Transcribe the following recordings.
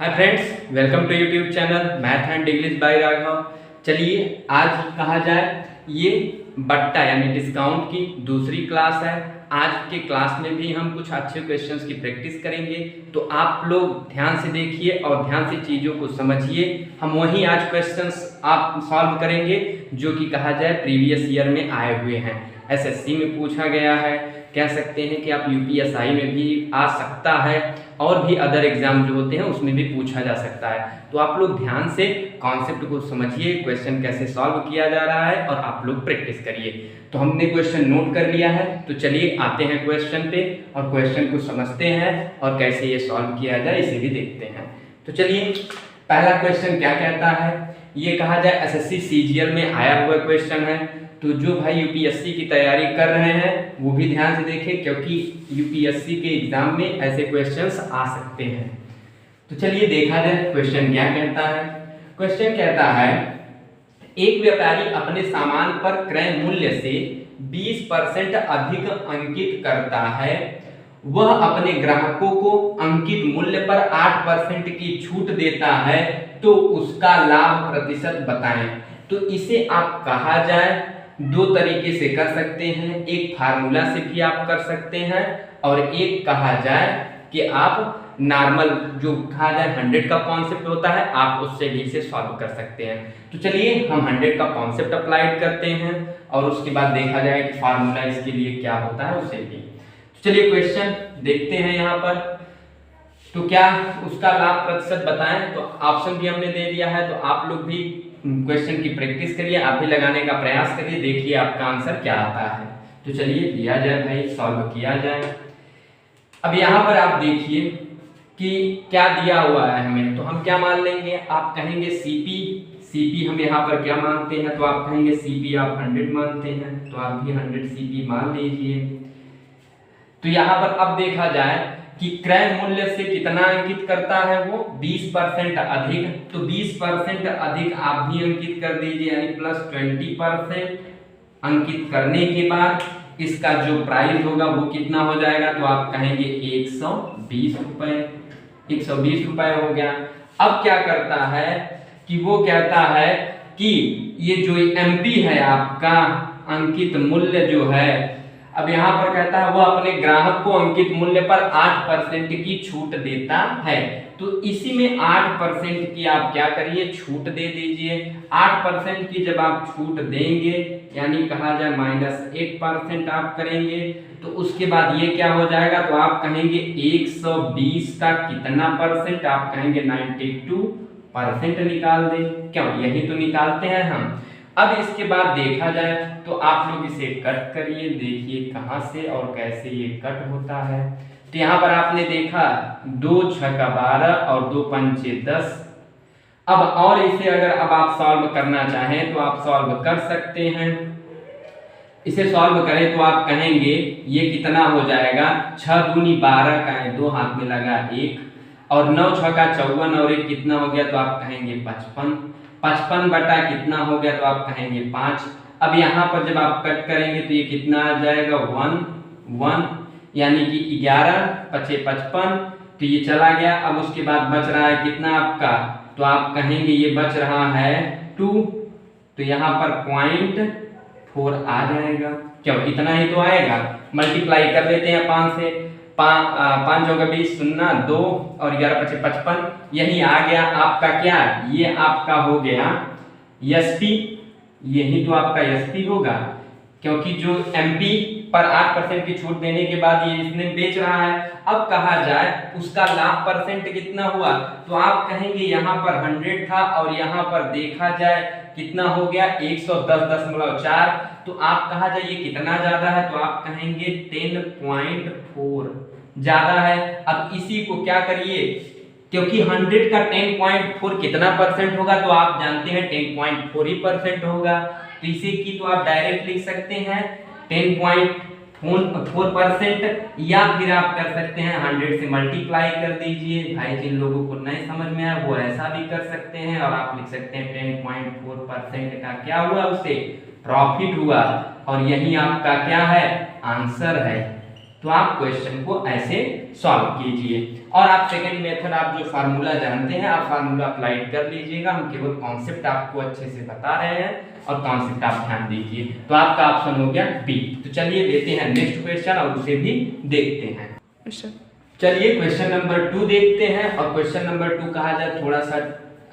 Hi friends, welcome to YouTube channel math and English by Raghav. चलिए आज कहा जाए ये बट्टा यानी डिस्काउंट की दूसरी क्लास है। आज के क्लास में भी हम कुछ अच्छे क्वेश्चंस की प्रैक्टिस करेंगे, तो आप लोग ध्यान से देखिए और ध्यान से चीज़ों को समझिए। हम वही आज क्वेश्चंस आप सॉल्व करेंगे जो कि कहा जाए प्रीवियस ईयर में आए हुए हैं, एसएससी में पूछा गया है, कह सकते हैं कि आप यूपीएसआई में भी आ सकता है और भी अदर एग्जाम जो होते हैं उसमें भी पूछा जा सकता है। तो आप लोग ध्यान से कॉन्सेप्ट को समझिए, क्वेश्चन कैसे सॉल्व किया जा रहा है और आप लोग प्रैक्टिस करिए। तो हमने क्वेश्चन नोट कर लिया है, तो चलिए आते हैं क्वेश्चन पे और क्वेश्चन को समझते हैं और कैसे ये सॉल्व किया जाए इसे भी देखते हैं। तो चलिए पहला क्वेश्चन क्या कहता है, ये कहा जाए एसएससी सीजीएल में आया हुआ क्वेश्चन है। तो जो भाई यूपीएससी की तैयारी कर रहे हैं वो भी ध्यान से देखें, क्योंकि यूपीएससी के एग्जाम में ऐसे क्वेश्चंस आ सकते हैं। तो चलिए देखा जाए क्वेश्चन क्या कहता है। क्वेश्चन कहता है एक व्यापारी अपने सामान पर क्रय मूल्य से 20% अधिक अंकित करता है। वह अपने ग्राहकों को अंकित मूल्य पर 8% की छूट देता है, तो उसका लाभ प्रतिशत बताएं। तो इसे आप कहा जाए दो तरीके से कर सकते हैं, एक फार्मूला से भी आप कर सकते हैं और एक कहा जाए कि आप नॉर्मल जो कहा जाए 100 का कॉन्सेप्ट होता है आप उससे भी इसे सॉल्व कर सकते हैं। तो चलिए हम 100 का कॉन्सेप्ट अप्लाइड करते हैं और उसके बाद देखा जाए कि फार्मूला इसके लिए क्या होता है उसे भी। तो चलिए क्वेश्चन देखते हैं यहाँ पर। तो क्या उसका लाभ प्रतिशत बताएं, तो ऑप्शन भी हमने दे दिया है, तो आप लोग भी क्वेश्चन की प्रैक्टिस करिए, आप भी लगाने का प्रयास करिए, देखिए आपका आंसर क्या आता है। तो चलिए किया जाए भाई, सॉल्व किया जाए। अब यहाँ पर आप देखिए कि क्या दिया हुआ है हमें, तो हम क्या मान लेंगे, आप कहेंगे सीपी हम यहाँ पर क्या मानते हैं, तो आप कहेंगे सीपी आप 100 मानते हैं, तो आप भी 100 सीपी मान लीजिए। तो यहाँ पर अब देखा जाए कि क्रय मूल्य से कितना अंकित करता है, वो 20% अधिक, तो 20% अधिक आप भी अंकित कर दीजिए यानी प्लस 20%। अंकित करने के बाद इसका जो प्राइस होगा वो कितना हो जाएगा, तो आप कहेंगे 120 रुपए। 120 रुपए हो गया। अब क्या करता है कि वो कहता है कि ये जो एमपी है आपका अंकित मूल्य जो है, अब यहाँ पर कहता है वो अपने ग्राहक को अंकित मूल्य पर 8% की छूट देता है। तो इसी में 8% की आप क्या करिए, छूट दे दीजिए। 8% की जब आप छूट देंगे यानी कहा जाए -8% आप करेंगे, तो उसके बाद ये क्या हो जाएगा, तो आप कहेंगे 120 का कितना परसेंट, आप कहेंगे 92% निकाल दे। क्यों, यही तो निकालते हैं हम। अब इसके बाद देखा जाए तो आप लोग इसे कट करिए, देखिए कहां से और कैसे ये कट होता है। तो यहाँ पर आपने देखा 2 6 का 12 और 2 5 10। अब और इसे अगर अब आप सॉल्व करना चाहें तो आप सॉल्व कर सकते हैं। इसे सॉल्व करें तो आप कहेंगे ये कितना हो जाएगा, 6 दूनी 12 का है, 2 हाथ में लगा 1 और 9 6 का 54 और 1 कितना हो गया, तो आप कहेंगे 55। 55 बटा कितना हो गया, तो आप कहेंगे 5। अब यहाँ पर जब आप कट करेंगे तो ये कितना आ जाएगा 1 1 यानी कि 11 5 55, तो ये चला गया। अब उसके बाद बच रहा है कितना आपका, तो आप कहेंगे ये बच रहा है 2, तो यहाँ पर 0.4 आ जाएगा। क्यों, इतना ही तो आएगा। मल्टीप्लाई कर लेते हैं 5 से, 5 होगा 20 0 2 और 11 5 55, यही आ गया आपका क्या, ये आपका हो गया एसपी। यही तो आपका एसपी होगा, क्योंकि जो एमपी पर 8% की छूट देने के बाद ये इसने बेच रहा है। अब कहा जाए उसका लाभ परसेंट कितना हुआ, तो आप कहेंगे यहाँ पर 100 था और यहाँ पर देखा जाए कितना हो गया 110.4, तो आप कहा जाए ये कितना ज्यादा है, तो आप कहेंगे 10.4 ज्यादा है। अब इसी को क्या करिए, क्योंकि 100 का 10.4 कितना परसेंट होगा, तो आप जानते हैं 10.4 ही परसेंट होगा। तो इसे की तो आप डायरेक्ट लिख सकते हैं 10.4%, या फिर आप कर सकते हैं 100 से मल्टीप्लाई कर दीजिए। भाई जिन लोगों को नहीं समझ में आया वो ऐसा भी कर सकते हैं और आप लिख सकते हैं 10.4% का क्या हुआ, उसे प्रॉफिट हुआ और यही आपका क्या है, आंसर है। तो आप क्वेश्चन को ऐसे सॉल्व कीजिए। और आप सेकंड मेथड, आप जो फार्मूला जानते हैं आप फार्मूला अप्लाइड कर लीजिएगा। हम केवल कॉन्सेप्ट आपको अच्छे से बता रहे हैं और कॉन्सेप्ट आप ध्यान दीजिए। तो आपका ऑप्शन हो गया बी। तो चलिए देते हैं नेक्स्ट क्वेश्चन और उसे भी देखते हैं। चलिए क्वेश्चन नंबर 2 देखते हैं। और क्वेश्चन नंबर 2 कहा जाए थोड़ा सा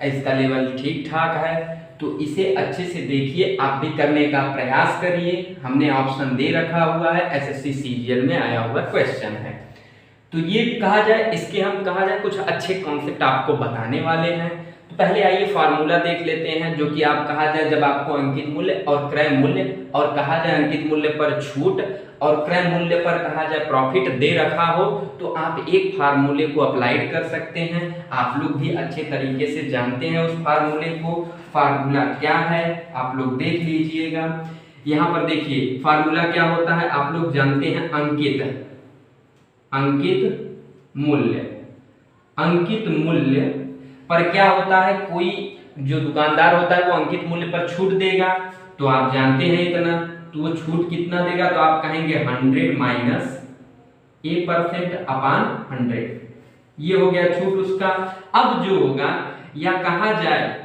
इसका लेवल ठीक ठाक है, तो इसे अच्छे से देखिए, आप भी करने का प्रयास करिए। हमने ऑप्शन दे रखा हुआ है, एसएससी सीजीएल में आया हुआ क्वेश्चन है। तो ये कहा जाए, इसके हम कहा जाए कुछ अच्छे कॉन्सेप्ट आपको बताने वाले हैं। तो पहले आइए फार्मूला देख लेते हैं, जो कि आप कहा जाए जब आपको अंकित मूल्य और क्रय मूल्य और कहा जाए अंकित मूल्य पर छूट और क्रय मूल्य पर कहा जाए प्रॉफिट दे रखा हो, तो आप एक फार्मूले को अप्लाइड कर सकते हैं। आप लोग भी अच्छे तरीके से जानते हैं उस फार्मूले को। फार्मूला क्या है आप लोग देख लीजिएगा। यहाँ पर देखिए फार्मूला क्या होता है, आप लोग जानते हैं अंकित मूल्य पर क्या होता है, कोई जो दुकानदार होता है वो अंकित मूल्य पर छूट देगा, तो आप जानते हैं इतना, तो वो छूट कितना देगा, तो आप कहेंगे 100 माइनस A% अपान 100, ये हो गया छूट उसका। अब जो होगा या कहा जाए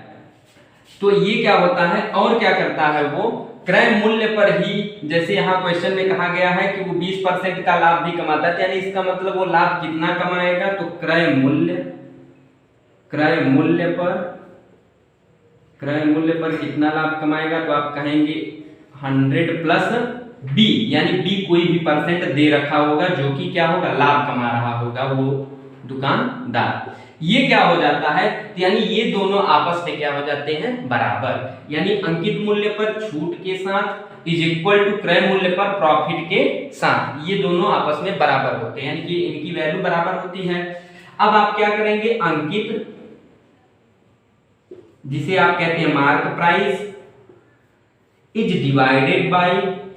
तो ये क्या होता है और क्या करता है, वो क्रय मूल्य पर ही, जैसे यहाँ क्वेश्चन में कहा गया है कि वो 20% का लाभ भी कमाता है, यानी इसका मतलब वो लाभ कितना कमाएगा, तो क्रय मूल्य पर कितना लाभ कमाएगा, तो आप कहेंगे 100 प्लस बी, यानी बी कोई भी परसेंट दे रखा होगा जो कि क्या होगा, लाभ कमा रहा होगा वो दुकानदार। ये क्या हो जाता है, यानी ये दोनों आपस में क्या हो जाते हैं, बराबर, यानी अंकित मूल्य पर छूट के साथ इज इक्वल टू क्रय मूल्य पर प्रॉफिट के साथ, ये दोनों आपस में बराबर होते हैं, यानी कि इनकी वैल्यू बराबर होती है। अब आप क्या करेंगे, अंकित जिसे आप कहते हैं mark price is divided bye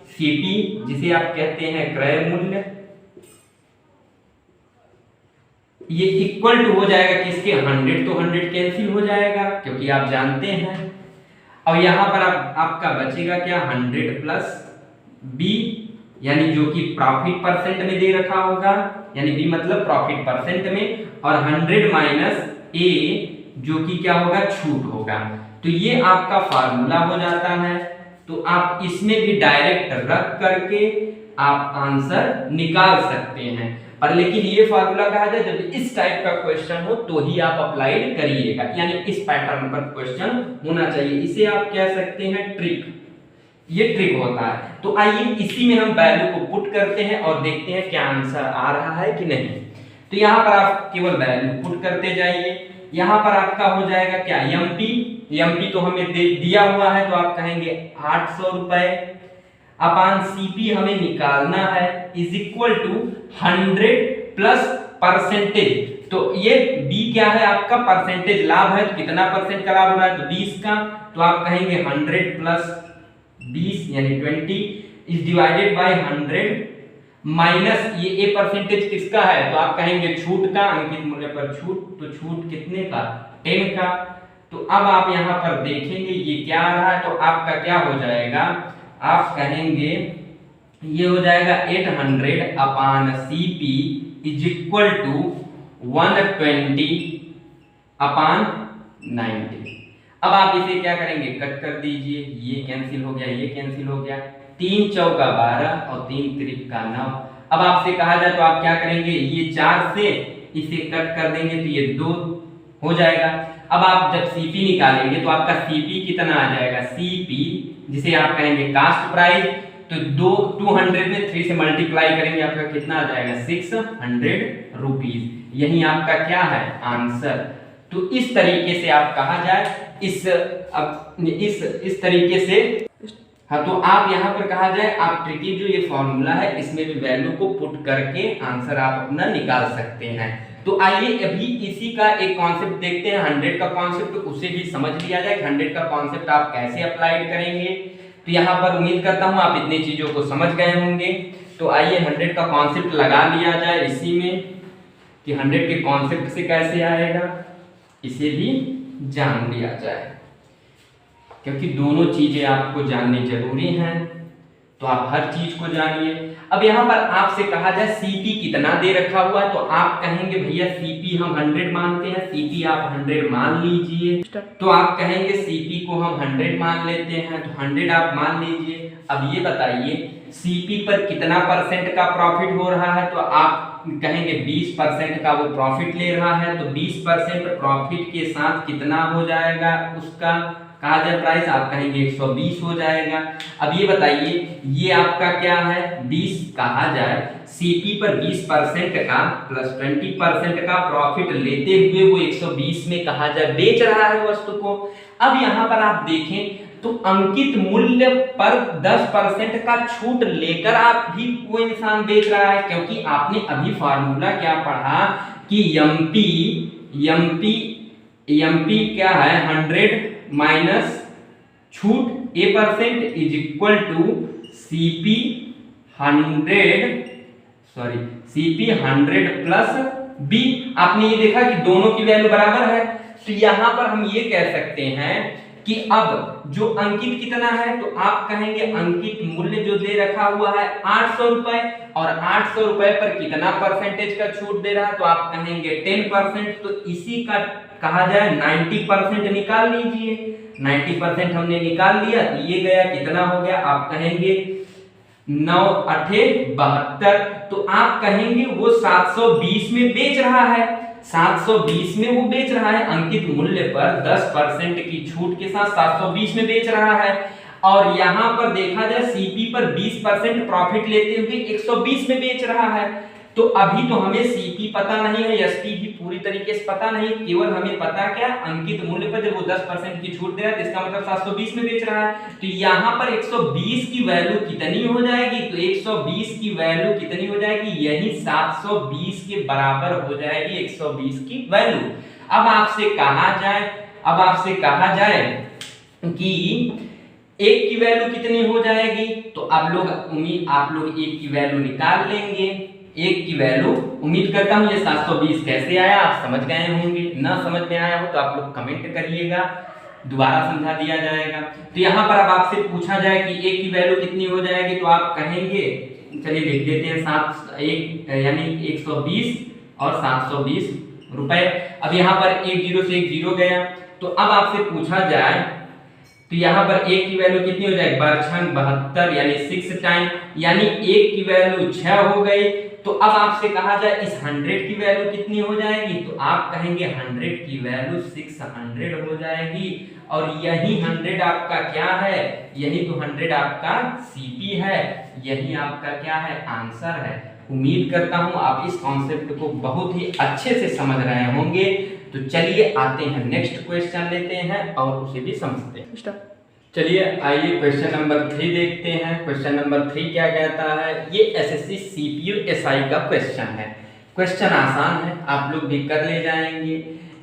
CP जिसे आप कहते हैं क्रय मूल्य, ये इक्वल टू हो जाएगा किसके, 100, तो 100 कैंसिल हो जाएगा क्योंकि आप जानते हैं। और यहां पर आपका बचेगा क्या, 100 प्लस बी, यानी जो कि प्रॉफिट परसेंट में दे रखा होगा, यानी बी मतलब प्रॉफिट परसेंट में, और 100 माइनस ए जो कि क्या होगा, छूट होगा। तो ये आपका फार्मूला हो जाता है। तो आप इसमें भी डायरेक्ट रख करके आप आंसर निकाल सकते हैं, पर लेकिन ये फार्मूला कहा जाए जब इस टाइप का क्वेश्चन हो तो ही आप अप्लाइड करिएगा, यानी इस पैटर्न पर क्वेश्चन होना चाहिए। इसे आप कह सकते हैं ट्रिक, ये ट्रिक होता है। तो आइए इसी में हम वैल्यू को पुट करते हैं और देखते हैं क्या आंसर आ रहा है कि नहीं। तो यहाँ पर आप केवल वैल्यू पुट करते जाइए। यहाँ पर आपका हो जाएगा क्या, एमपी तो हमें दिया हुआ है, तो आप कहेंगे 800 रुपए अपान सीपी हमें निकालना है, is equal to 100 plus percentage. तो ये बी क्या है आपका, परसेंटेज लाभ है, तो कितना परसेंट का लाभ हो रहा है, तो 20 का, तो आप कहेंगे 100 प्लस 20 यानी 20 इज डिवाइडेड बाय 100 माइनस ये ए परसेंटेज किसका है, तो आप कहेंगे छूट का, अंकित मूल्य पर छूट, तो छूट कितने का, 10 का। तो अब आप यहाँ पर देखेंगे ये क्या आ रहा है, तो आपका क्या हो जाएगा, आप कहेंगे ये हो जाएगा 800 अपान सीपी इज इक्वल टू 120 अपान 90। अब आप इसे क्या करेंगे, कट कर दीजिए, ये कैंसिल हो गया, ये कैंसिल हो गया, 3 चौका 12 और 3 त्रिका 9। अब आपसे कहा जाए तो आप क्या करेंगे, ये 4 से इसे कट कर देंगे तो ये 2 हो जाएगा। अब आप जब सीपी निकालेंगे तो आपका सीपी कितना आ जाएगा, सीपी जिसे आप कहेंगे कास्ट प्राइस, तो 200 में 3 से मल्टीप्लाई करेंगे आपका कितना आ जाएगा, 600 रुपीज। यही आपका क्या है आंसर। तो इस तरीके से आप कहा जाए इस तरीके से, हाँ, तो आप यहाँ पर कहा जाए आप ट्रिकी जो ये फॉर्मूला है इसमें भी वैल्यू को पुट करके आंसर आप अपना निकाल सकते हैं। तो आइए अभी इसी का एक कॉन्सेप्ट देखते हैं, 100 का कॉन्सेप्ट, तो उसे भी समझ लिया जाए 100 का कॉन्सेप्ट आप कैसे अप्लाई करेंगे। तो यहाँ पर उम्मीद करता हूँ आप इतनी चीजों को समझ गए होंगे। तो आइए 100 का कॉन्सेप्ट लगा लिया जाए इसी में, कि 100 के कॉन्सेप्ट से कैसे आएगा इसे भी जान लिया जाए, क्योंकि दोनों चीजें आपको जाननी जरूरी हैं। तो आप हर चीज को जानिए। अब यहाँ पर आपसे कहा जाए सीपी कितना दे रखा हुआ है, तो आप कहेंगे भैया सीपी हम 100 मानते हैं, सीपी आप 100 मान लीजिए। तो आप कहेंगे सीपी को हम 100 मान लेते हैं, तो 100 आप मान लीजिए। अब ये बताइए सीपी पर कितना % का प्रॉफिट हो रहा है, तो आप कहेंगे 20% का वो प्रॉफिट ले रहा है, तो 20% प्रॉफिट के साथ कितना हो जाएगा उसका कहा जाए प्राइस, आप कहेंगे 120 हो जाएगा। अब ये बताइए ये आपका क्या है 20 कहा जाए सीपी पर 20% का प्लस 20% का प्रॉफिट लेते हुए वो 120 में कहा जाए बेच रहा है वस्तु को। अब यहाँ पर आप देखें तो अंकित मूल्य पर 10% का छूट लेकर आप भी वो इंसान बेच रहा है, क्योंकि आपने अभी फार्मूला क्या पढ़ा कि एमपी क्या है 100 माइनस छूट A% is equal to CP 100 plus b. आपने ये देखा कि दोनों की वैल्यू बराबर है, तो यहां पर हम ये कह सकते हैं कि अब जो अंकित कितना है, तो आप कहेंगे अंकित मूल्य जो दे रखा हुआ है 800 रुपए, और 800 रुपए पर कितना परसेंटेज का छूट दे रहा है, तो आप कहेंगे 10%। तो इसी का कहा जाए 90% निकाल लीजिए। 90% हमने निकाल लिया, तो ये गया कितना हो गया, आप कहेंगे 9 8 72। तो आप कहेंगे वो 720 में बेच रहा है, 720 में वो बेच रहा है, अंकित मूल्य पर 10% की छूट के साथ 720 में बेच रहा है। और यहां पर देखा जाए सीपी पर 20% प्रॉफिट लेते हुए 120 में बेच रहा है। तो अभी तो हमें सीपी पता नहीं है, एसपी भी पूरी तरीके से पता नहीं, केवल हमें पता क्या अंकित मूल्य पर जब वो 10% की छूट दे रहा है, तो इसका मतलब 720 में बेच रहा है। तो यहाँ पर 120 की वैल्यू कितनी हो जाएगी, तो 120 की वैल्यू कितनी हो जाएगी, यही 720 के बराबर हो जाएगी 120 की वैल्यू। अब आपसे कहा जाए कि एक की वैल्यू कितनी हो जाएगी, तो आप लोग एक की वैल्यू निकाल लेंगे। एक की वैल्यू उम्मीद करता हूं ये 720 कैसे आया आप समझ गए होंगे, ना समझ में आया हो तो आप लोग कमेंट करिएगा, दोबारा समझा दिया जाएगा। तो यहाँ पर अब आपसे पूछा जाए कि एक की वैल्यू कितनी हो जाएगी, तो आप कहेंगे चलिए लिख देते हैं यानी 120 और 720 रुपए। अब यहाँ पर एक जीरो से एक जीरो गया, तो अब आपसे पूछा जाए तो यहाँ पर एक की वैल्यू कितनी हो जाएगी, 72 यानी 6 टाइम, यानी एक की वैल्यू 6 हो गई। तो अब आपसे कहा जाए इस 100 की वैल्यू कितनी हो जाएगी, तो आप कहेंगे 100 की वैल्यू 600 हो जाएगी। और यही 100 आपका क्या है, यही तो 100 आपका सीपी है, यही आपका क्या है आंसर है। उम्मीद करता हूं आप इस कॉन्सेप्ट को बहुत ही अच्छे से समझ रहे होंगे। तो चलिए आते हैं नेक्स्ट क्वेश्चन लेते हैं और उसे भी समझते हैं। चलिए आइए क्वेश्चन नंबर 3 देखते हैं। क्वेश्चन नंबर 3 क्या कहता है, ये एसएससी सीपीयू एसआई का क्वेश्चन है। क्वेश्चन आसान है, आप लोग भी कर ले जाएंगे,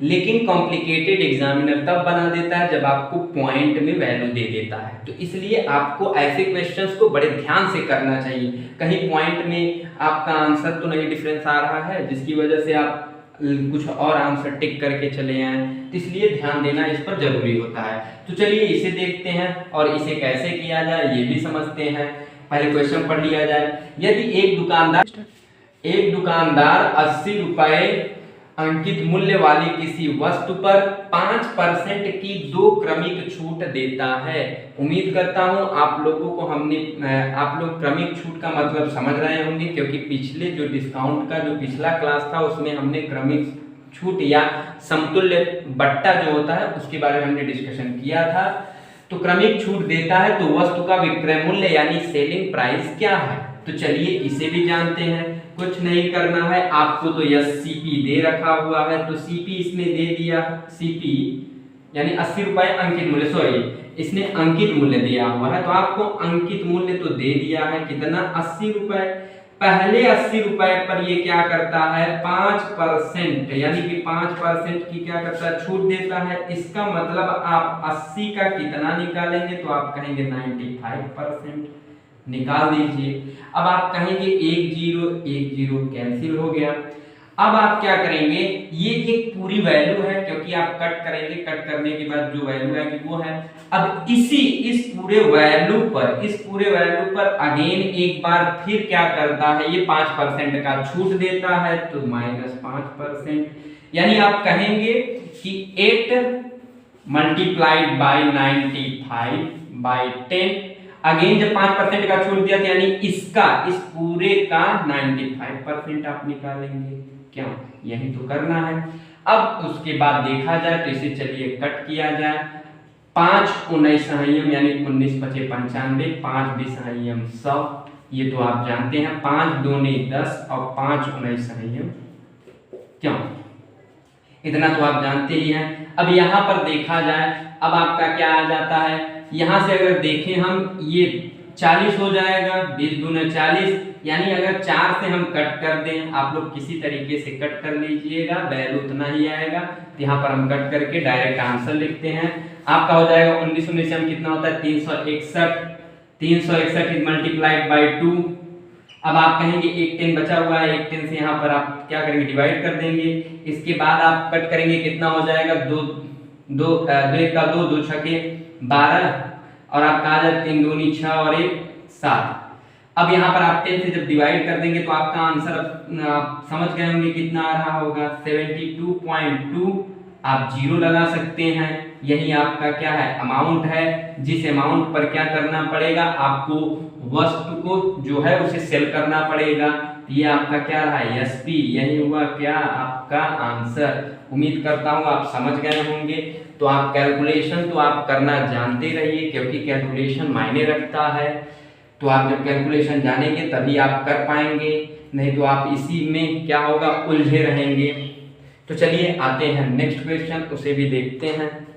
लेकिन कॉम्प्लिकेटेड एग्जामिनर तब बना देता है जब आपको पॉइंट में वैल्यू दे देता है। तो इसलिए आपको ऐसे क्वेश्चंस को बड़े ध्यान से करना चाहिए, कहीं पॉइंट में आपका आंसर तो नहीं डिफरेंस आ रहा है जिसकी वजह से आप कुछ और आंसर टिक करके चले आए, तो इसलिए ध्यान देना इस पर जरूरी होता है। तो चलिए इसे देखते हैं और इसे कैसे किया जाए ये भी समझते हैं। पहले क्वेश्चन पढ़ लिया जाए। यदि एक दुकानदार 80 रुपए अंकित मूल्य वाली किसी वस्तु पर 5% की 2 क्रमिक छूट देता है। उम्मीद करता हूं आप लोगों को आप लोग क्रमिक छूट का मतलब समझ रहे होंगे, क्योंकि पिछले जो डिस्काउंट का जो पिछला क्लास था उसमें हमने क्रमिक छूट या समतुल्य बट्टा जो होता है उसके बारे में हमने डिस्कशन किया था। तो क्रमिक छूट देता है तो वस्तु का विक्रय मूल्य यानी सेलिंग प्राइस क्या है, तो चलिए इसे भी जानते हैं। कुछ नहीं करना है, आपको तो यह सीपी दे रखा हुआ है, तो सीपी इसने दे दिया, सीपी यानी 80 रुपए अंकित मूल्य, इसने अंकित मूल्य दिया हुआ है, तो आपको अंकित मूल्य तो दे दिया है कितना 80 रुपए। पहले 80 रुपए पर ये क्या करता है 5% यानी कि 5% की क्या करता है छूट देता है। इसका मतलब आप 80 का कितना निकालेंगे, तो आप कहेंगे 95% निकाल दीजिए। अब आप कहेंगे 1 0 1 0 कैंसिल हो गया। अब आप क्या करेंगे, ये एक पूरी वैल्यू है क्योंकि आप कट करेंगे, कट करने के बाद जो वैल्यू आएगी वो है। अब इस पूरे वैल्यू पर अगेन एक बार फिर क्या करता है, ये 5% का छूट देता है तो -5%, यानी आप कहेंगे कि 8 मल्टीप्लाइड बाई 95/10। अगेन जब 5% का छूट दिया तो यानी इस पूरे का 95% आप निकालेंगे। क्यों, यही तो करना है। अब उसके बाद देखा जाए तो इसे चलिए कट किया जाए। 5 19 संयम यानी 19 × 5 = 95, 5 × 20 संयम 100, ये तो आप जानते हैं। 5 दूनी 10 और 5 19 संयम, क्यों, इतना तो आप जानते ही हैं। अब यहाँ पर देखा जाए, अब आपका क्या आ जाता है, यहाँ से अगर देखें हम, ये 40 हो जाएगा, 20 दूना 40, यानी अगर 4 से हम कट कर दें, आप लोग किसी तरीके से कट कर लीजिएगा, वैल्यू उतना ही आएगा। तो यहाँ पर हम कट करके डायरेक्ट आंसर लिखते हैं। आपका हो जाएगा 19 19 से कितना होता है 361, 361 मल्टीप्लाइड बाई 2। अब आप कहेंगे एक 10 बचा हुआ है, एक 10 से यहाँ पर आप क्या करेंगे, डिवाइड कर देंगे। इसके बाद आप कट करेंगे, कितना हो जाएगा 2 2 1 का 2, 2 छके 12, और आपका आ जाए 3 दूनी 6 और 1 7। अब यहाँ पर आप 10 से जब डिवाइड कर देंगे तो आपका आंसर आप समझ गए होंगे कितना आ रहा होगा, 72.2। आप 0 लगा सकते हैं, यही आपका क्या है, अमाउंट है। जिस अमाउंट पर क्या करना पड़ेगा, आपको वस्तु को जो है उसे सेल करना पड़ेगा। ये आपका क्या रहा है, SP, यही हुआ क्या आपका आंसर। उम्मीद करता हूँ आप समझ गए होंगे। तो आप कैलकुलेशन तो आप करना जानते रहिए, क्योंकि कैलकुलेशन मायने रखता है। तो आप जब कैलकुलेशन जानेंगे तभी आप कर पाएंगे, नहीं तो आप इसी में क्या होगा, उलझे रहेंगे। तो चलिए आते हैं नेक्स्ट क्वेश्चन, उसे भी देखते हैं।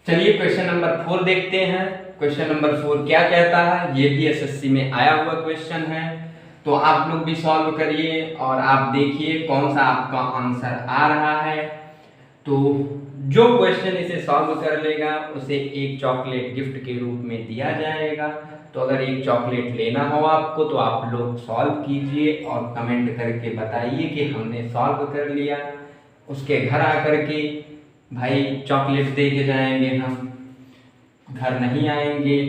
चलिए क्वेश्चन नंबर 4 देखते हैं। क्वेश्चन नंबर 4 क्या कहता है, ये भी SSC में आया हुआ क्वेश्चन है। तो आप लोग भी सॉल्व करिए और आप देखिए कौन सा आपका आंसर आ रहा है। तो जो क्वेश्चन इसे सॉल्व कर लेगा उसे एक चॉकलेट गिफ्ट के रूप में दिया जाएगा। तो अगर एक चॉकलेट लेना हो आपको तो आप लोग सॉल्व कीजिए और कमेंट करके बताइए कि हमने सॉल्व कर लिया। उसके घर आकर के भाई चॉकलेट दे के जाएंगे, हम घर नहीं आएंगे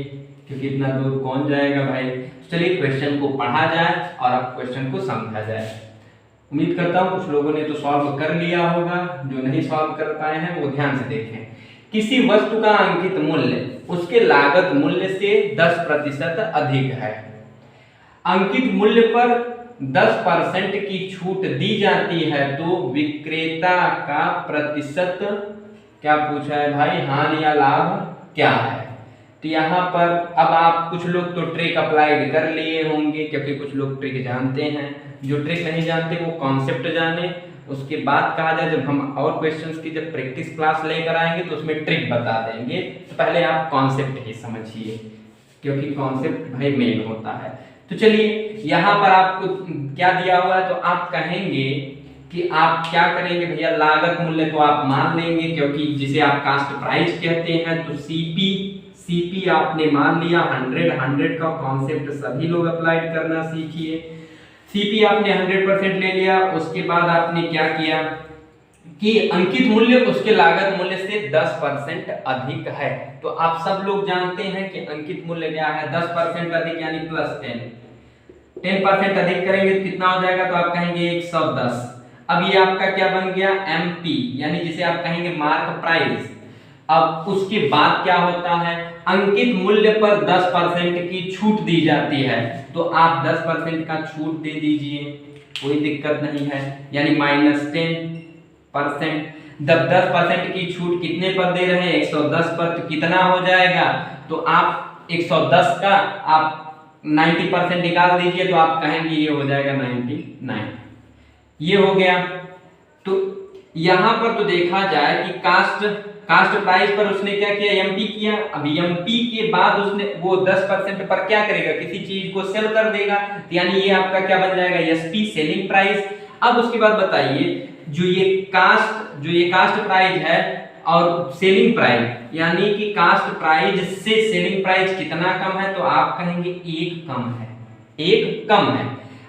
क्योंकि इतना दूर कौन जाएगा भाई। चलिए क्वेश्चन को पढ़ा जाए और अब क्वेश्चन को समझा जाए। उम्मीद करता हूँ कुछ लोगों ने तो सॉल्व कर लिया होगा, जो नहीं सॉल्व कर पाए हैं वो ध्यान से देखें। किसी वस्तु का अंकित मूल्य उसके लागत मूल्य से 10% अधिक है। अंकित मूल्य पर 10% की छूट दी जाती है तो विक्रेता का प्रतिशत क्या पूछा है भाई, हानि या लाभ क्या है। तो यहाँ पर अब आप कुछ लोग तो ट्रिक अप्लाइड कर लिए होंगे, क्योंकि कुछ लोग ट्रिक जानते हैं। जो ट्रिक नहीं जानते वो कॉन्सेप्ट जाने। उसके बाद कहा जाए जब हम और क्वेश्चंस की जब प्रैक्टिस क्लास लेकर आएंगे तो उसमें ट्रिक बता देंगे। तो पहले आप कॉन्सेप्ट ही समझिए, क्योंकि कॉन्सेप्ट भाई मेन होता है। तो चलिए यहाँ पर आपको क्या दिया हुआ है, तो आप कहेंगे कि आप क्या करेंगे भैया, लागत मूल्य तो आप मान लेंगे, क्योंकि जिसे आप कास्ट प्राइस कहते हैं। तो सीपी आपने मान लिया 100 का कॉन्सेप्ट सभी लोग अप्लाई करना सीखिए। सीपी आपने 100% ले लिया। उसके बाद आपने क्या किया कि अंकित मूल्य उसके लागत मूल्य से 10% अधिक है। तो आप सब लोग जानते हैं कि अंकित मूल्य क्या है, 10% अधिक यानी +10। 10% अधिक करेंगे तो कितना हो जाएगा, तो आप कहेंगे 110। अब ये आपका क्या बन गया, MP, यानी जिसे आप कहेंगे मार्क प्राइस। अब उसके बाद क्या होता है, अंकित मूल्य पर 10% की छूट दी जाती है। तो आप 10% का छूट दे दीजिए, कोई दिक्कत नहीं है, यानी -10%। जब 10% की छूट कितने पर दे रहे हैं, 110 पर, तो कितना हो जाएगा, तो आप 110 का आप 90% निकाल दीजिए, तो आप कहेंगे ये हो जाएगा 99। ये हो गया। तो यहां पर तो देखा जाए कि कास्ट प्राइस पर उसने क्या किया, MP किया। अब MP के बाद उसने वो 10% पर क्या करेगा, किसी चीज को सेल कर देगा, यानी ये आपका क्या बन जाएगा, SP सेलिंग प्राइस। अब उसके बाद बताइए जो ये कास्ट प्राइस है और सेलिंग प्राइस, यानी कि कास्ट प्राइस से सेलिंग प्राइस कितना कम है, तो आप कहेंगे 1 कम है, 1 कम है।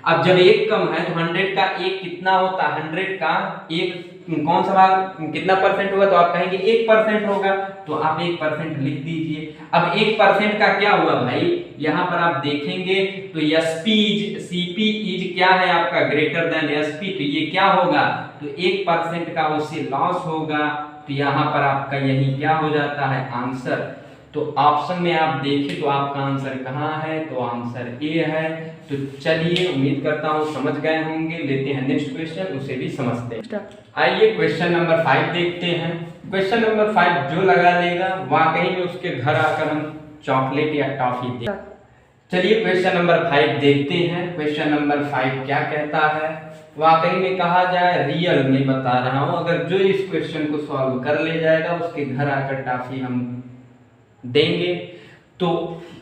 अब जब एक कम है तो 100 का एक कितना होता है, 100 का एक कौन सा भाग कितना परसेंट होगा, तो आप कहेंगे 1% होगा, तो आप 1% लिख दीजिए। अब 1% का क्या हुआ भाई, यहाँ पर आप देखेंगे तो सीपी इज क्या है आपका ग्रेटर देन एसपी, तो ये क्या होगा, तो 1% का उससे लॉस होगा, तो यहाँ पर आपका यही क्या हो जाता है आंसर। तो ऑप्शन में आप देखें तो आपका आंसर कहाँ है, तो आंसर ए है। तो चलिए उम्मीद करता हूँ समझ गए होंगे। लेते हैं नेक्स्ट क्वेश्चन, उसे भी समझते हैं। आइए क्वेश्चन नंबर 5 देखते हैं। क्वेश्चन नंबर 5 जो लगा लेगा वाकई में उसके घर आकर हम चॉकलेट या टॉफी दे। चलिए क्वेश्चन नंबर 5 देखते हैं। क्वेश्चन नंबर 5 क्या कहता है, वाकई में कहा जाए रियल में बता रहा हूँ, अगर जो इस क्वेश्चन को सॉल्व कर ले जाएगा उसके घर आकर टॉफी हम देंगे। तो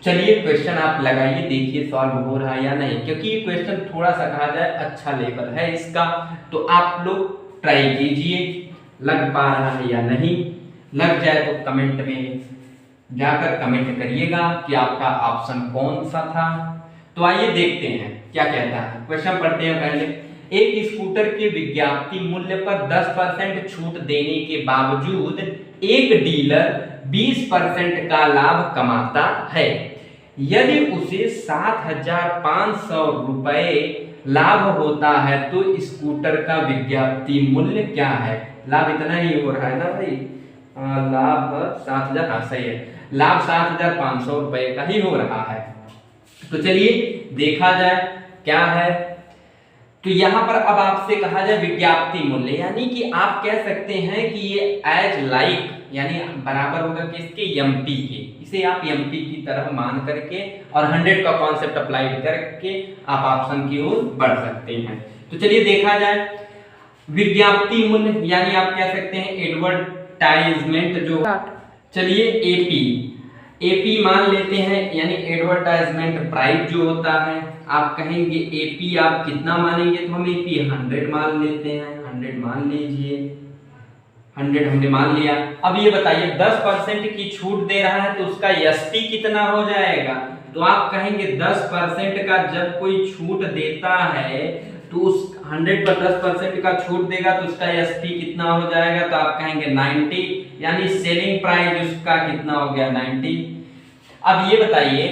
चलिए क्वेश्चन आप लगाइए, देखिए सॉल्व हो रहा है या नहीं, क्योंकि ये क्वेश्चन थोड़ा सा कहा जाए अच्छा लेवल है इसका। तो आप लोग ट्राई कीजिए, लग पा रहा है या नहीं। लग जाए तो कमेंट में जाकर कमेंट करिएगा कि आपका ऑप्शन कौन सा था। तो आइए देखते हैं क्या कहता है। क्वेश्चन पढ़ते हैं पहले। एक स्कूटर के विज्ञापित मूल्य पर 10% छूट देने के बावजूद एक डीलर 20% का लाभ कमाता है। यदि उसे 7,500 रुपए लाभ होता है तो स्कूटर का विज्ञापित मूल्य क्या है। लाभ इतना ही हो रहा है ना भाई, लाभ 7,000, हाँ सही है, लाभ 7,500 रुपए का ही हो रहा है। तो चलिए देखा जाए क्या है। तो यहाँ पर अब आपसे कहा जाए विज्ञापित मूल्य, यानी कि आप कह सकते हैं कि ये एज लाइक यानी बराबर होगा किसके, एमपी के। इसे आप एमपी की तरह मान करके और 100 का कॉन्सेप्ट अप्लाइड करके आप ऑप्शन की ओर बढ़ सकते हैं। तो चलिए देखा जाए विज्ञापित मूल्य, यानी आप कह सकते हैं एडवर्टाइजमेंट जो, चलिए एपी मान लेते हैं, यानी एडवर्टाइजमेंट प्राइस जो होता है। आप कहेंगे एपी आप कितना मानेंगे, तो हम एपी 100 मान लेते हैं, 100 मान लीजिए, 100 हमने मान लिया। अब ये बताइए 10% की छूट दे रहा है तो उसका एसपी कितना हो जाएगा। तो आप कहेंगे 10% का जब कोई छूट देता है तो उस 100 पर 10% का छूट देगा तो उसका एसपी कितना हो जाएगा, तो आप कहेंगे 90, यानी सेलिंग प्राइस उसका कितना हो गया 90। अब ये बताइए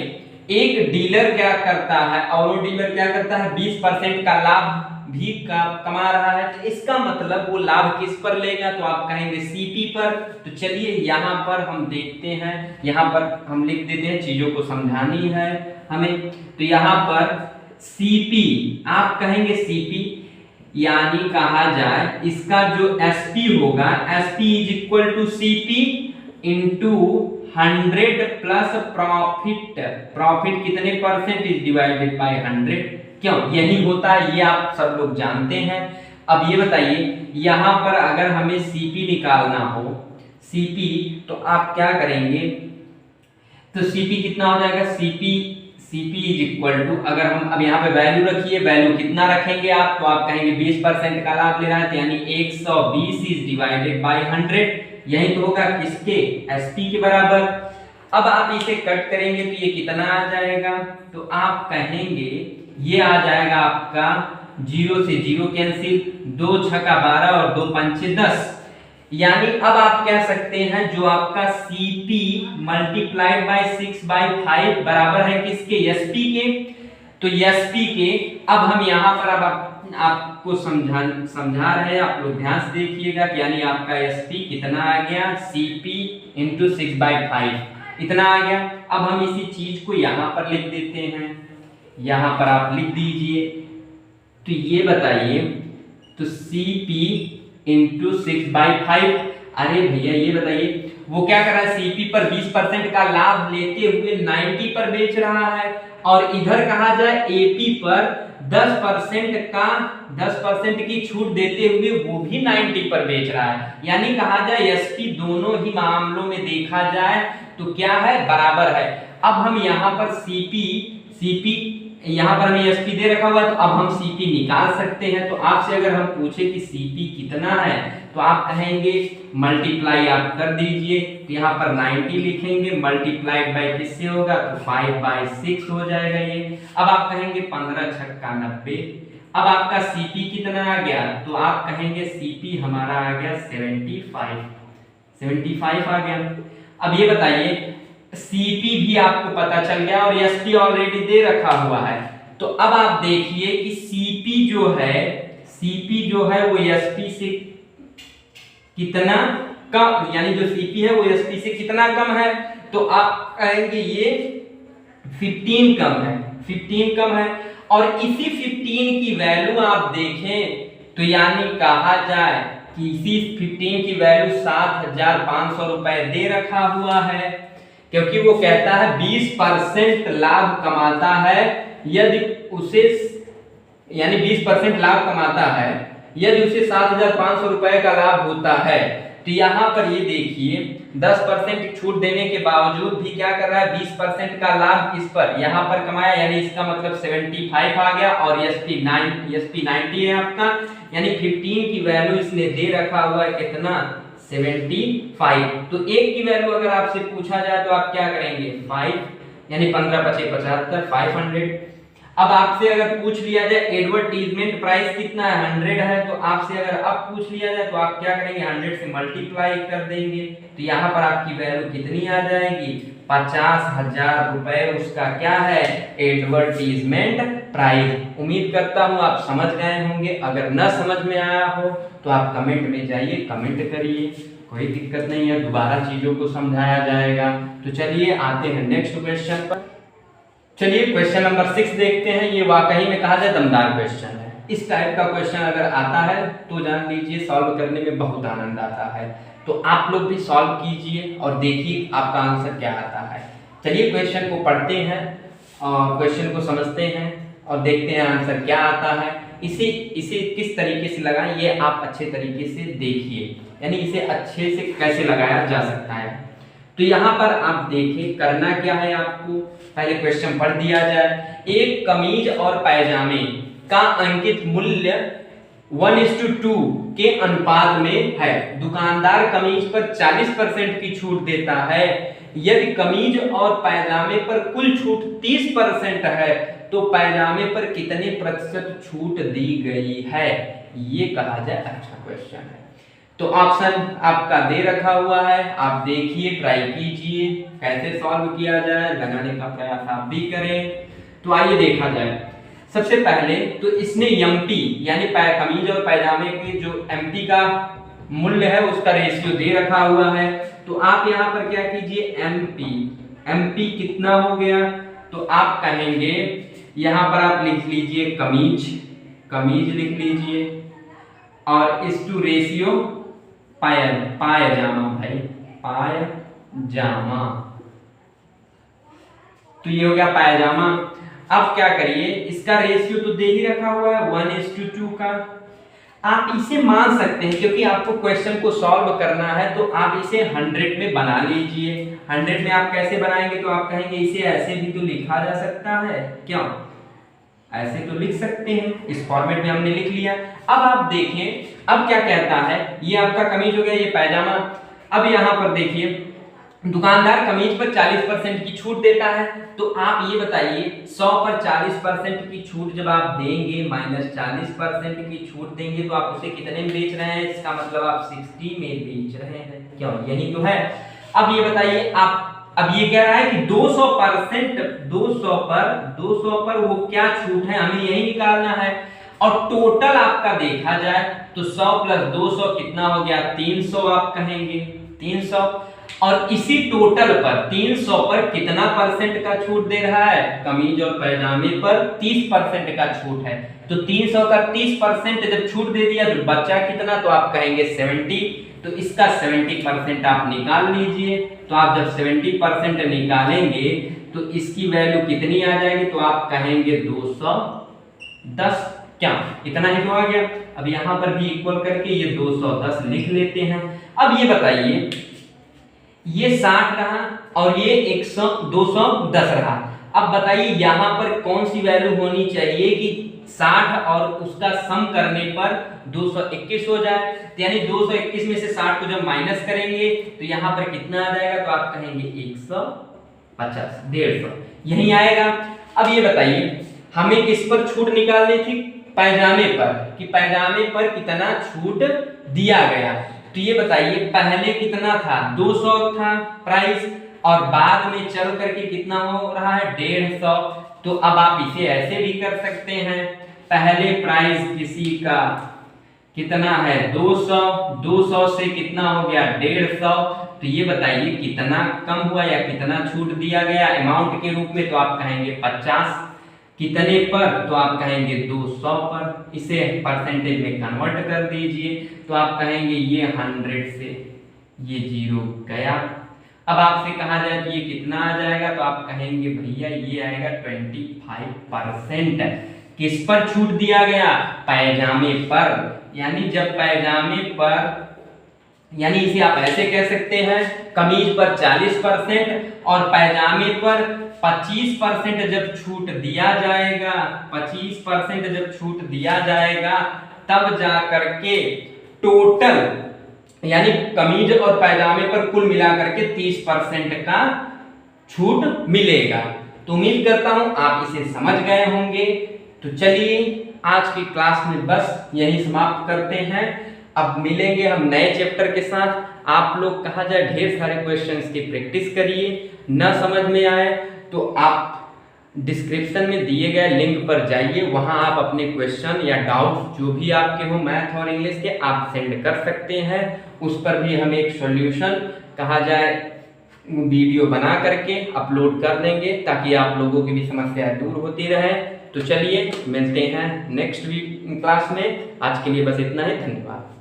एक डीलर क्या करता है और वो डीलर क्या करता है 20% का लाभ भी कमा रहा है, तो इसका मतलब वो लाभ किस पर लेगा, तो आप कहेंगे सीपी पर। तो चलिए यहाँ पर हम देखते हैं, यहाँ पर हम लिख देते हैं, चीजों को समझानी है हमें। तो यहाँ पर सीपी आप कहेंगे सीपी, यानी कहा जाए इसका जो एसपी होगा, SP is equal to CP into 100 plus profit. Profit कितने परसेंट इज डिवाइडेड बाय 100, क्यों यही होता है, ये आप सब लोग जानते हैं। अब ये बताइए यहाँ पर अगर हमें सीपी निकालना हो, सीपी तो आप क्या करेंगे, तो सीपी कितना हो जाएगा, सीपी इज इक्वल टू, अगर हम अब यहाँ पे वैल्यू रखिए, वैल्यू कितना रखेंगे आप, तो आप कहेंगे 20% का लाभ ले रहा है, तो यानी 120 इज डिवाइडेड बाय 100, यही तो होगा किसके, एसपी के बराबर। अब आप इसे कट करेंगे तो ये कितना आ जाएगा, तो आप कहेंगे ये आ जाएगा आपका 0 से 0 कैंसिल, 2 छक्का 12 और 2 पंचे 10, यानी अब आप कह सकते हैं जो आपका सीपी मल्टीप्लाइड बाय 6/5 बराबर है किसके, एसपी के। तो एसपी के अब हम यहाँ पर अब आपको समझा रहे हैं, आप लोग ध्यान से देखिएगा कि यानी आपका एसपी कितना आ गया, सीपी इंटू 6/5 इतना आ गया। अब हम इसी चीज को यहाँ पर लिख देते हैं, यहाँ पर आप लिख दीजिए। तो ये बताइए, तो सीपी इंटू 6/5, अरे भैया ये बताइए वो क्या कर रहा है, सीपी पर 20% का लाभ लेते हुए 90 पर बेच रहा है, और इधर कहा जाए एपी पर 10% की छूट देते हुए वो भी 90 पर बेच रहा है, यानी कहा जाए एसपी दोनों ही मामलों में देखा जाए तो क्या है, बराबर है। अब हम यहाँ पर सीपी यहाँ पर हमें एसपी दे रखा हुआ है, तो अब हम सीपी निकाल सकते हैं। तो आपसे अगर हम पूछे कि सीपी कितना है, तो आप कहेंगे मल्टीप्लाई आप कर दीजिए, तो यहाँ पर 90 लिखेंगे, मल्टीप्लाइड बाय किससे होगा, तो 5/6 हो जाएगा ये। अब आप कहेंगे 15 छक्का 90। अब आपका सीपी कितना आ गया, तो आप कहेंगे सीपी हमारा आ गया 75 आ गया। अब ये बताइए सीपी भी आपको पता चल गया और एसपी ऑलरेडी दे रखा हुआ है, तो अब आप देखिए कि सीपी जो है वो एसपी से कितना कम, यानी जो सीपी है वो एसपी से कितना कम है, तो आप कहेंगे ये 15 कम है। और इसी 15 की वैल्यू आप देखें तो यानी कहा जाए कि इसी 15 की वैल्यू 7,500 रुपए दे रखा हुआ है, क्योंकि वो कहता है 20% लाभ कमाता है यदि उसे, यानी 20% लाभ कमाता है यदि उसे 7,500 रुपए का लाभ होता है। तो यहाँ पर ये देखिए 10% छूट देने के बावजूद भी क्या कर रहा है, 20% का लाभ किस पर, यहाँ पर कमाया, यानी इसका मतलब 75 आ गया और एसपी 90 है आपका, यानी 15 की वैल्यू इसने दे रखा हुआ है कितना, 75। तो एक की वैल्यू अगर आपसे पूछा जाए तो आप क्या करेंगे, 5, यानी 15×5 = 75, 500। अब आपसे अगर पूछ लिया जाए एडवर्टीजमेंट प्राइस कितना है, 100 है, तो आपसे अगर अब पूछ लिया जाए तो आप क्या करेंगे, 100 से मल्टीप्लाई कर देंगे, तो यहाँ पर आपकी वैल्यू कितनी आ जाएगी, 50,000 रुपए उसका क्या है, एडवर्टीजमेंट प्राइस। उम्मीद करता हूँ आप समझ गए होंगे। अगर न समझ में आया हो तो आप कमेंट में जाइए, कमेंट करिए, कोई दिक्कत नहीं है, दोबारा चीजों को समझाया जाएगा। तो चलिए आते हैं नेक्स्ट क्वेश्चन पर। चलिए क्वेश्चन नंबर 6 देखते हैं। ये वाकई में कहा जाए दमदार क्वेश्चन है। इस टाइप का क्वेश्चन अगर आता है तो जान लीजिए सॉल्व करने में बहुत आनंद आता है। तो आप लोग भी सॉल्व कीजिए और देखिए आपका आंसर क्या आता है। चलिए क्वेश्चन को पढ़ते हैं और क्वेश्चन को समझते हैं और देखते हैं आंसर क्या आता है। इसे किस तरीके से लगाएं ये आप अच्छे तरीके से देखिए, यानी इसे अच्छे से कैसे लगाया जा सकता है। तो यहाँ पर आप देखिए करना क्या है आपको, पहले क्वेश्चन पढ़ दिया जाए। एक कमीज और पायजामे का अंकित मूल्य 1:2 के अनुपात में है। दुकानदार कमीज पर 40% की छूट देता है। यदि कमीज और पायजामे पर कुल छूट 30% है तो पायजामे पर कितने प्रतिशत छूट दी गई है, ये कहा जाए अच्छा क्वेश्चन है। तो ऑप्शन आपका दे रखा हुआ है, आप देखिए, ट्राई कीजिए कैसे सॉल्व किया जाए, लगाने का प्रयास आप भी करें। तो आइए देखा जाए। सबसे पहले तो इसने एमपी यानी कमीज और पायजामे के जो एमपी का मूल्य है उसका रेशियो दे रखा हुआ है। तो आप यहाँ पर क्या कीजिए, एमपी कितना हो गया, तो आप कहेंगे यहाँ पर आप लिख लीजिए कमीज लिख लीजिए और इस टू रेशियो पायजामा भाई, पायजामा, तो ये हो गया पायजामा। अब क्या करिए, इसका रेशियो तो दे ही रखा हुआ है 1:2 का। आप इसे मान सकते हैं क्योंकि आपको क्वेश्चन को सॉल्व करना है, तो आप इसे 100 में बना लीजिए। 100 में आप कैसे बनाएंगे, तो आप कहेंगे इसे ऐसे भी तो लिखा जा सकता है, क्यों ऐसे तो लिख सकते हैं, इस फॉर्मेट में हमने लिख लिया। अब आप देखें अब क्या कहता है, ये आपका कमीज हो गया, ये पायजामा। अब यहाँ पर देखिए दुकानदार कमीज पर 40% की छूट देता है, तो आप ये बताइए 100 पर 40% की छूट जब आप देंगे, -40% की छूट देंगे, तो आप उसे कितने में बेच रहे हैं, इसका मतलब आप 60 में बेच रहे हैं, क्यों यही तो है। अब ये बताइए आप, अब ये कह रहा है कि 200% 200 पर वो क्या छूट है, हमें यही निकालना है। और टोटल आपका देखा जाए तो 100 + 200 कितना हो गया, 300 आप कहेंगे 300। और इसी टोटल पर 300 पर कितना परसेंट का छूट दे रहा है, कमीज और पैजामे पर 30% का छूट है। तो 300 का 30% जब छूट दे दिया तो बचा कितना, तो आप कहेंगे 70। तो इसका 70% आप निकाल लीजिए। तो आप जब 70% निकालेंगे तो इसकी वैल्यू कितनी आ जाएगी, तो आप कहेंगे 210। क्या इतना ही तो आ गया। अब यहाँ पर भी इक्वल करके ये 210 लिख लेते हैं। अब ये बताइए, ये 60 रहा और ये 210 रहा। अब बताइए यहाँ पर कौन सी वैल्यू होनी चाहिए कि 60 और उसका सम करने पर 221 हो जाए। तो यानी 221 में से 60 को जब माइनस करेंगे तो यहाँ पर कितना आ जाएगा, तो आप कहेंगे 150, 150 यही आएगा। अब ये बताइए हमें किस पर छूट निकालनी थी, पैजामे पर, कि पैजामे पर कितना छूट दिया गया। तो ये बताइए पहले कितना था, 200 था प्राइस, और बाद में चल करके कितना हो रहा है, 150। तो अब आप इसे ऐसे भी कर सकते हैं, पहले प्राइस किसी का कितना है 200, 200 से कितना हो गया 150। तो ये बताइए कितना कम हुआ या कितना छूट दिया गया अमाउंट के रूप में, तो आप कहेंगे 50। कितने पर, तो आप कहेंगे 200 पर। इसे परसेंटेज में कन्वर्ट कर दीजिए, तो आप कहेंगे ये 100 से ये 0 गया। अब आपसे कहा जाए कि ये कितना आ जाएगा, तो आप कहेंगे भैया ये आएगा 25%। किस पर छूट दिया गया, पैजामे पर। यानी जब पैजामे पर, यानी इसे आप ऐसे कह सकते हैं, कमीज पर 40% और पैजामे पर 25% जब छूट दिया जाएगा, 25% जब छूट दिया जाएगा, तब जा करके टोटल यानी कमीज और पैजामे पर कुल मिलाकर के 30% का छूट मिलेगा। तो उम्मीद करता हूं आप इसे समझ गए होंगे। तो चलिए आज की क्लास में बस यही समाप्त करते हैं। अब मिलेंगे हम नए चैप्टर के साथ। आप लोग कहा जाए ढेर सारे क्वेश्चंस की प्रैक्टिस करिए, न समझ में आए तो आप डिस्क्रिप्शन में दिए गए लिंक पर जाइए, वहां आप अपने क्वेश्चन या डाउट जो भी आपके हो मैथ और इंग्लिश के आप सेंड कर सकते हैं। उस पर भी हम एक सॉल्यूशन कहा जाए वीडियो बना करके अपलोड कर देंगे, ताकि आप लोगों की भी समस्याएं दूर होती रहे। तो चलिए मिलते हैं नेक्स्ट वीक क्लास में। आज के लिए बस इतना ही, धन्यवाद।